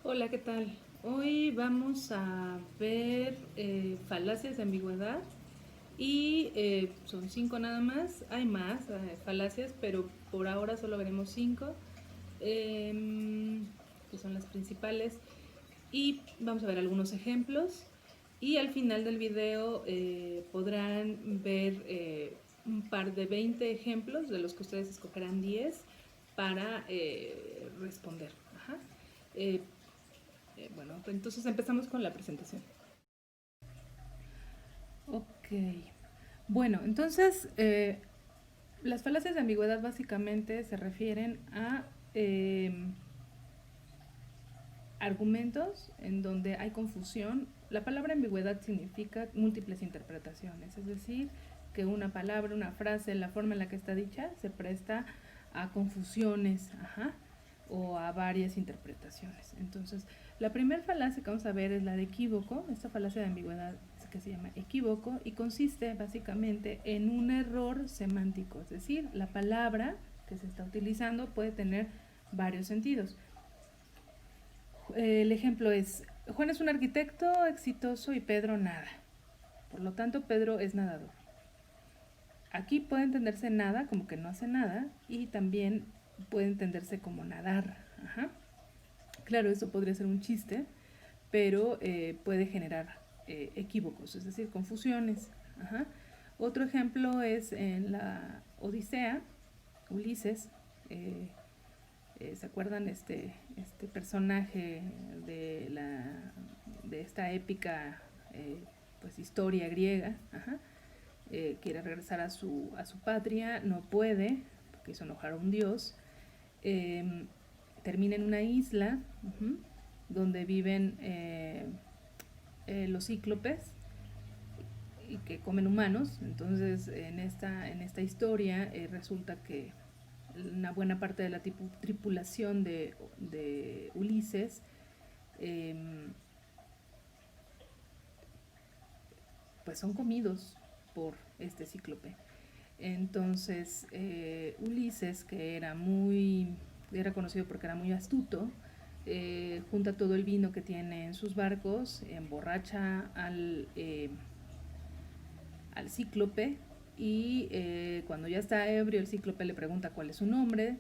Hola, ¿qué tal? Hoy vamos a ver falacias de ambigüedad y son 5 nada más. Hay más falacias, pero por ahora solo veremos 5, que son las principales. Y vamos a ver algunos ejemplos. Y al final del video podrán ver un par de 20 ejemplos, de los que ustedes escogerán 10 para responder. Ajá. Eh, bueno, entonces empezamos con la presentación. Ok. Bueno, entonces las falacias de ambigüedad básicamente se refieren a argumentos en donde hay confusión. La palabra ambigüedad significa múltiples interpretaciones, es decir, que una palabra, una frase, la forma en la que está dicha, se presta a confusiones, o a varias interpretaciones. Entonces, la primera falacia que vamos a ver es la de equívoco. Esta falacia de ambigüedad es que se llama equívoco y consiste básicamente en un error semántico, es decir, la palabra que se está utilizando puede tener varios sentidos. El ejemplo es, Juan es un arquitecto exitoso y Pedro nada. Por lo tanto, Pedro es nadador. Aquí puede entenderse nada como que no hace nada y también puede entenderse como nadar. Ajá. Claro, eso podría ser un chiste, pero puede generar equívocos, es decir, confusiones. Ajá. Otro ejemplo es en la Odisea, Ulises. ¿Se acuerdan este personaje de esta épica pues historia griega? Ajá. Quiere regresar a su patria, no puede, porque hizo enojar a un dios. Termina en una isla donde viven los cíclopes y que comen humanos. Entonces en esta historia resulta que una buena parte de la tripulación de Ulises pues son comidos por este cíclope. Entonces Ulises, que era conocido porque era muy astuto, junta todo el vino que tiene en sus barcos, emborracha al cíclope y cuando ya está ebrio el cíclope le pregunta cuál es su nombre,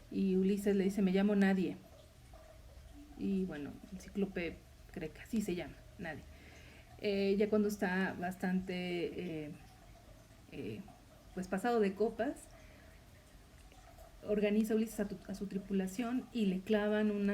y Ulises le dice me llamo Nadie, y bueno, el cíclope cree que así se llama, Nadie. Ya cuando está bastante pues pasado de copas, organiza Ulises a su tripulación y le clavan un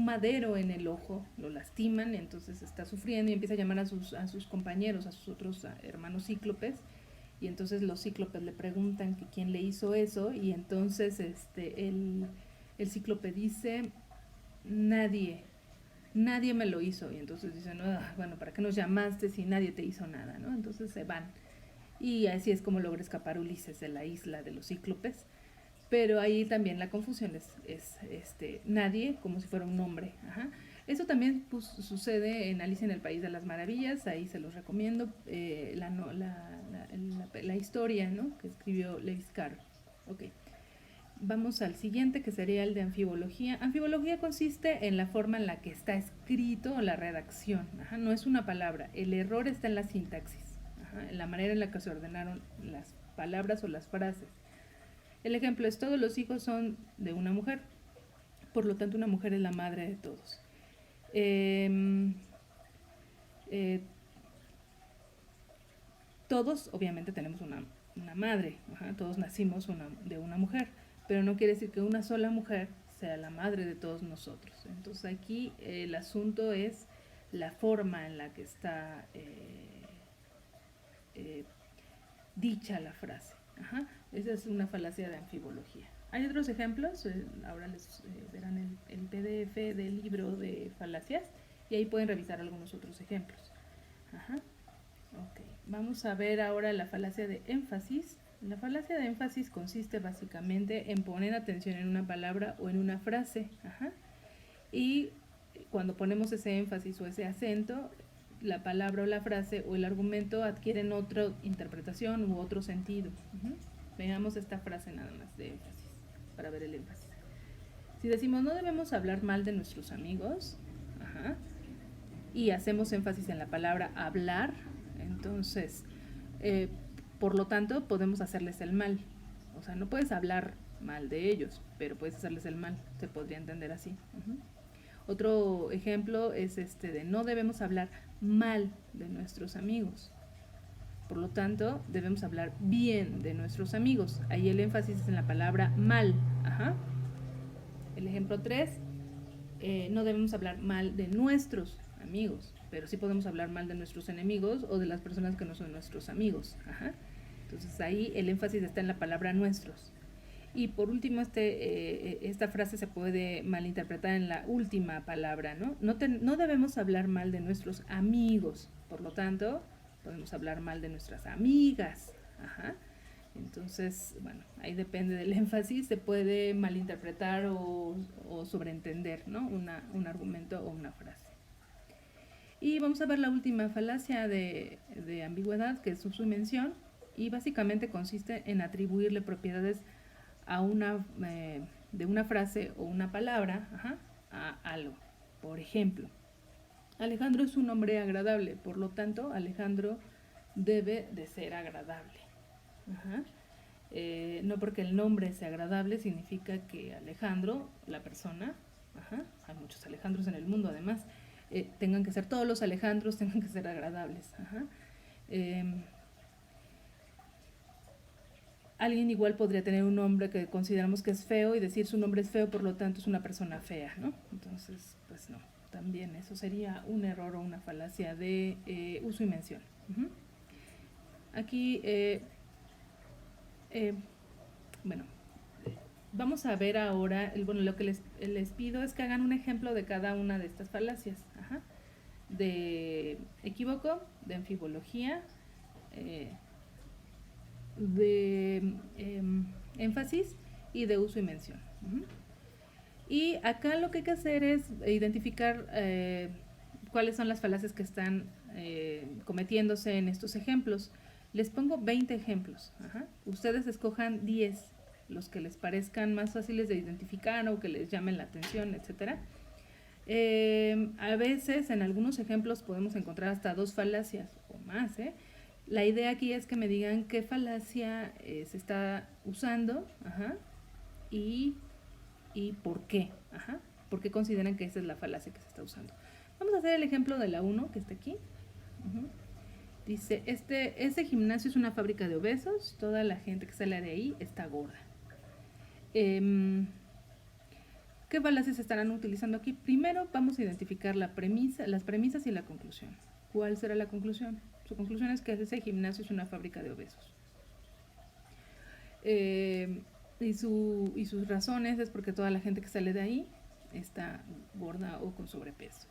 madero en el ojo, lo lastiman, entonces está sufriendo y empieza a llamar a sus compañeros, a sus otros hermanos cíclopes, y entonces los cíclopes le preguntan que quién le hizo eso, y entonces el cíclope dice, nadie me lo hizo, y entonces dicen, bueno, ¿para qué nos llamaste si nadie te hizo nada? ¿No? Entonces se van, y así es como logra escapar Ulises de la isla de los cíclopes. Pero ahí también la confusión es nadie como si fuera un nombre. Ajá. Eso también pues, sucede en Alicia en el País de las Maravillas, ahí se los recomiendo, la historia, ¿no?, que escribió Lewis Carroll. Okay. Vamos al siguiente, que sería el de anfibología. Anfibología consiste en la forma en la que está escrito o la redacción. Ajá. No es una palabra, el error está en la sintaxis, en la manera en la que se ordenaron las palabras o las frases. El ejemplo es, todos los hijos son de una mujer, por lo tanto una mujer es la madre de todos. Todos obviamente tenemos una madre, todos nacimos de una mujer, pero no quiere decir que una sola mujer sea la madre de todos nosotros. Entonces aquí el asunto es la forma en la que está dicha la frase. Esa es una falacia de anfibología. Hay otros ejemplos, ahora les verán el PDF del libro de falacias y ahí pueden revisar algunos otros ejemplos. Okay. Vamos a ver ahora la falacia de énfasis. La falacia de énfasis consiste básicamente en poner atención en una palabra o en una frase. Y cuando ponemos ese énfasis o ese acento, la palabra o la frase o el argumento adquieren otra interpretación u otro sentido. Veamos esta frase nada más de énfasis, para ver el énfasis. Si decimos no debemos hablar mal de nuestros amigos, ajá, y hacemos énfasis en la palabra hablar, entonces, por lo tanto, podemos hacerles el mal. O sea, no puedes hablar mal de ellos, pero puedes hacerles el mal, se podría entender así. Otro ejemplo es de no debemos hablar mal de nuestros amigos. Por lo tanto, debemos hablar bien de nuestros amigos. Ahí el énfasis es en la palabra mal. Ajá. El ejemplo 3, no debemos hablar mal de nuestros amigos, pero sí podemos hablar mal de nuestros enemigos o de las personas que no son nuestros amigos. Ajá. Entonces ahí el énfasis está en la palabra nuestros. Y por último, esta frase se puede malinterpretar en la última palabra, ¿no? No debemos hablar mal de nuestros amigos, por lo tanto, podemos hablar mal de nuestras amigas. Ajá. Entonces, bueno, ahí depende del énfasis, se puede malinterpretar o sobreentender, ¿no? Un argumento o una frase. Y vamos a ver la última falacia de ambigüedad, que es su mención, y básicamente consiste en atribuirle propiedades a de una frase o una palabra, ajá, a algo. Por ejemplo, Alejandro es un hombre agradable, por lo tanto, Alejandro debe de ser agradable. Ajá. No porque el nombre sea agradable significa que Alejandro, la persona, ajá, hay muchos Alejandros en el mundo además, tengan que ser, todos los Alejandros tengan que ser agradables. Ajá. Alguien igual podría tener un nombre que consideramos que es feo y decir su nombre es feo, por lo tanto es una persona fea, ¿no? Entonces, pues no, también eso sería un error o una falacia de uso y mención. Aquí, bueno, vamos a ver ahora, bueno, lo que les pido es que hagan un ejemplo de cada una de estas falacias. Ajá. De equívoco, de anfibología, de énfasis y de uso y mención. Y acá lo que hay que hacer es identificar cuáles son las falacias que están cometiéndose en estos ejemplos. Les pongo 20 ejemplos. Ajá. Ustedes escojan 10, los que les parezcan más fáciles de identificar o que les llamen la atención, etc. A veces en algunos ejemplos podemos encontrar hasta 2 falacias o más, La idea aquí es que me digan qué falacia se está usando, ajá, y por qué, ajá, por qué consideran que esa es la falacia que se está usando. Vamos a hacer el ejemplo de la 1 que está aquí. Dice, este gimnasio es una fábrica de obesos, toda la gente que sale de ahí está gorda. ¿Qué falacias estarán utilizando aquí? Primero vamos a identificar las premisas y la conclusión. ¿Cuál será la conclusión? Su conclusión es que ese gimnasio es una fábrica de obesos. Y sus razones es porque toda la gente que sale de ahí está gorda o con sobrepeso.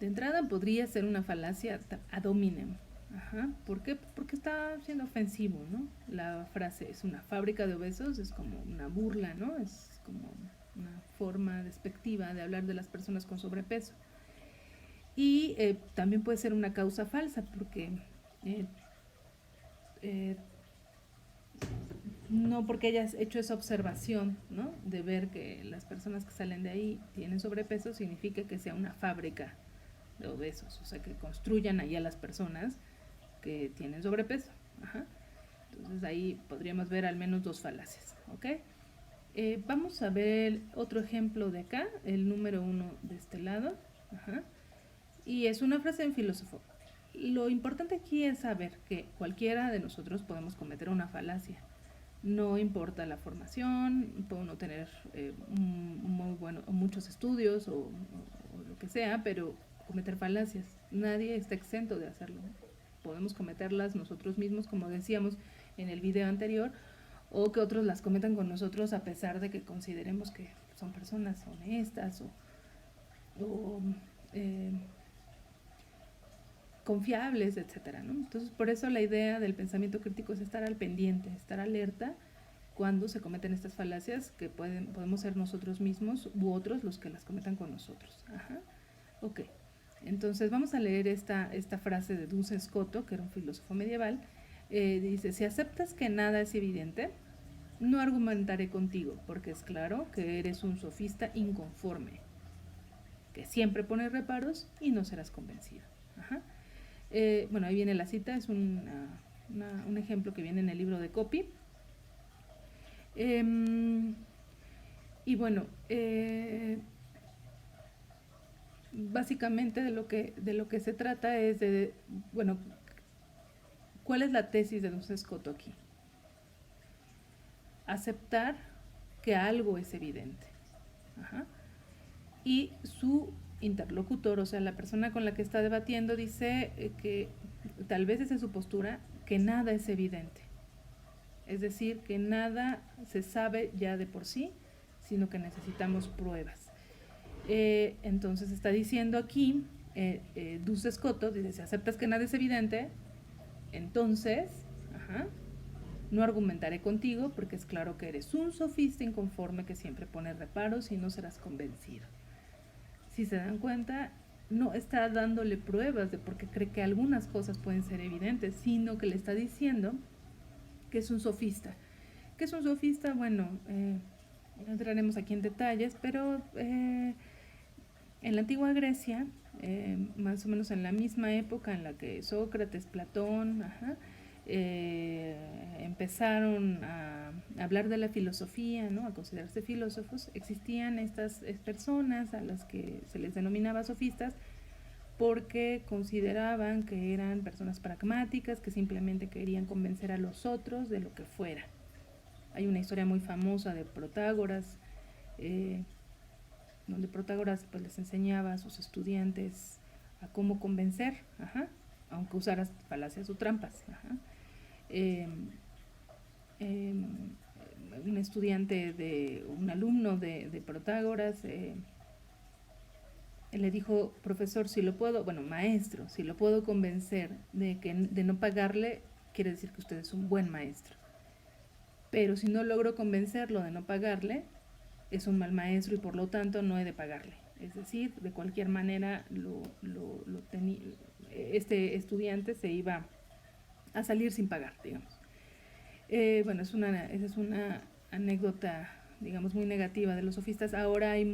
De entrada podría ser una falacia ad hominem. Ajá. ¿Por qué? Porque está siendo ofensivo, ¿no? La frase es una fábrica de obesos, es como una burla, ¿no? Es como una forma despectiva de hablar de las personas con sobrepeso. Y también puede ser una causa falsa, porque no porque hayas hecho esa observación, ¿no? De ver que las personas que salen de ahí tienen sobrepeso, significa que sea una fábrica de obesos, o sea, que construyan ahí a las personas que tienen sobrepeso. Ajá. Entonces ahí podríamos ver al menos 2 falacias, ¿ok? Vamos a ver otro ejemplo de acá, el número 1 de este lado. Ajá. Y es una frase en filósofo. Lo importante aquí es saber que cualquiera de nosotros podemos cometer una falacia. No importa la formación, puedo no tener muchos estudios o lo que sea, pero cometer falacias. Nadie está exento de hacerlo. Podemos cometerlas nosotros mismos, como decíamos en el video anterior, o que otros las cometan con nosotros a pesar de que consideremos que son personas honestas o confiables, etcétera, ¿no? Entonces, por eso la idea del pensamiento crítico es estar al pendiente, estar alerta cuando se cometen estas falacias, que podemos ser nosotros mismos u otros los que las cometan con nosotros. Ajá. Ok. Entonces, vamos a leer esta frase de Duns Scoto, que era un filósofo medieval. Dice, si aceptas que nada es evidente, no argumentaré contigo, porque es claro que eres un sofista inconforme, que siempre pone reparos y no serás convencido. Ajá. Bueno, ahí viene la cita, es un ejemplo que viene en el libro de Copy. Y bueno, básicamente de lo que se trata es de, bueno, ¿cuál es la tesis de Duns Scoto aquí? Aceptar que algo es evidente. Ajá. Y su interlocutor, o sea, la persona con la que está debatiendo, dice que tal vez es en su postura que nada es evidente. Es decir, que nada se sabe ya de por sí, sino que necesitamos pruebas. Entonces está diciendo aquí, Duns Scoto, dice, si aceptas que nada es evidente, entonces, no argumentaré contigo porque es claro que eres un sofista inconforme que siempre pone reparos y no serás convencido. Si se dan cuenta, no está dándole pruebas de por qué cree que algunas cosas pueden ser evidentes, sino que le está diciendo que es un sofista. ¿Qué es un sofista? Bueno, no entraremos aquí en detalles, pero en la antigua Grecia, más o menos en la misma época en la que Sócrates, Platón, empezaron a hablar de la filosofía, ¿no? A considerarse filósofos, existían estas personas a las que se les denominaba sofistas porque consideraban que eran personas pragmáticas, que simplemente querían convencer a los otros de lo que fuera. Hay una historia muy famosa de Protágoras, donde Protágoras pues, les enseñaba a sus estudiantes a cómo convencer, aunque usaras falacias o trampas. Un estudiante, un alumno de Protágoras, le dijo, profesor, si lo puedo, bueno, maestro, si lo puedo convencer de no pagarle, quiere decir que usted es un buen maestro. Pero si no logro convencerlo de no pagarle, es un mal maestro y por lo tanto no he de pagarle. Es decir, de cualquier manera este estudiante se iba a salir sin pagar, digamos. Bueno, esa es una anécdota, digamos, muy negativa de los sofistas. Ahora hay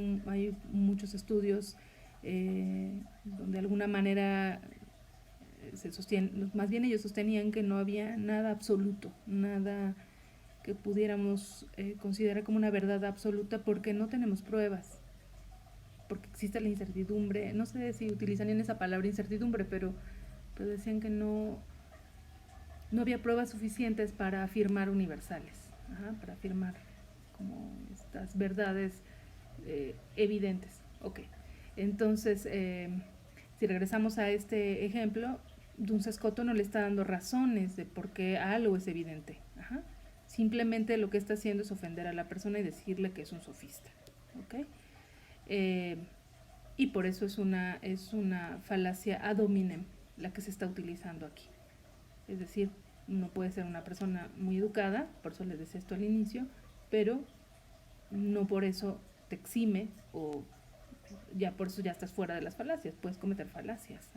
muchos estudios donde de alguna manera se sostienen, más bien ellos sostenían que no había nada absoluto, nada que pudiéramos considerar como una verdad absoluta porque no tenemos pruebas, porque existe la incertidumbre. No sé si utilizarían esa palabra incertidumbre, pero decían que no había pruebas suficientes para afirmar universales, para afirmar como estas verdades evidentes. Ok, entonces si regresamos a este ejemplo, Duns Scoto no le está dando razones de por qué algo es evidente. Simplemente lo que está haciendo es ofender a la persona y decirle que es un sofista. ¿Okay? Y por eso es una falacia ad hominem la que se está utilizando aquí. Es decir, uno puede ser una persona muy educada, por eso les decía esto al inicio, pero no por eso te exime o ya por eso ya estás fuera de las falacias, puedes cometer falacias.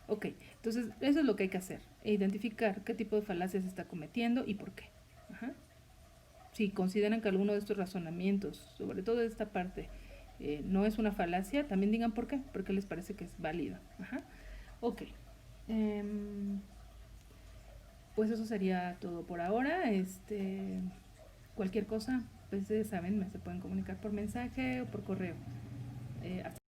Ok, entonces eso es lo que hay que hacer, identificar qué tipo de falacias se está cometiendo y por qué. Si consideran que alguno de estos razonamientos, sobre todo esta parte, no es una falacia, también digan por qué, porque les parece que es válido. Ok, pues eso sería todo por ahora. Cualquier cosa, pues saben, se pueden comunicar por mensaje o por correo. Hasta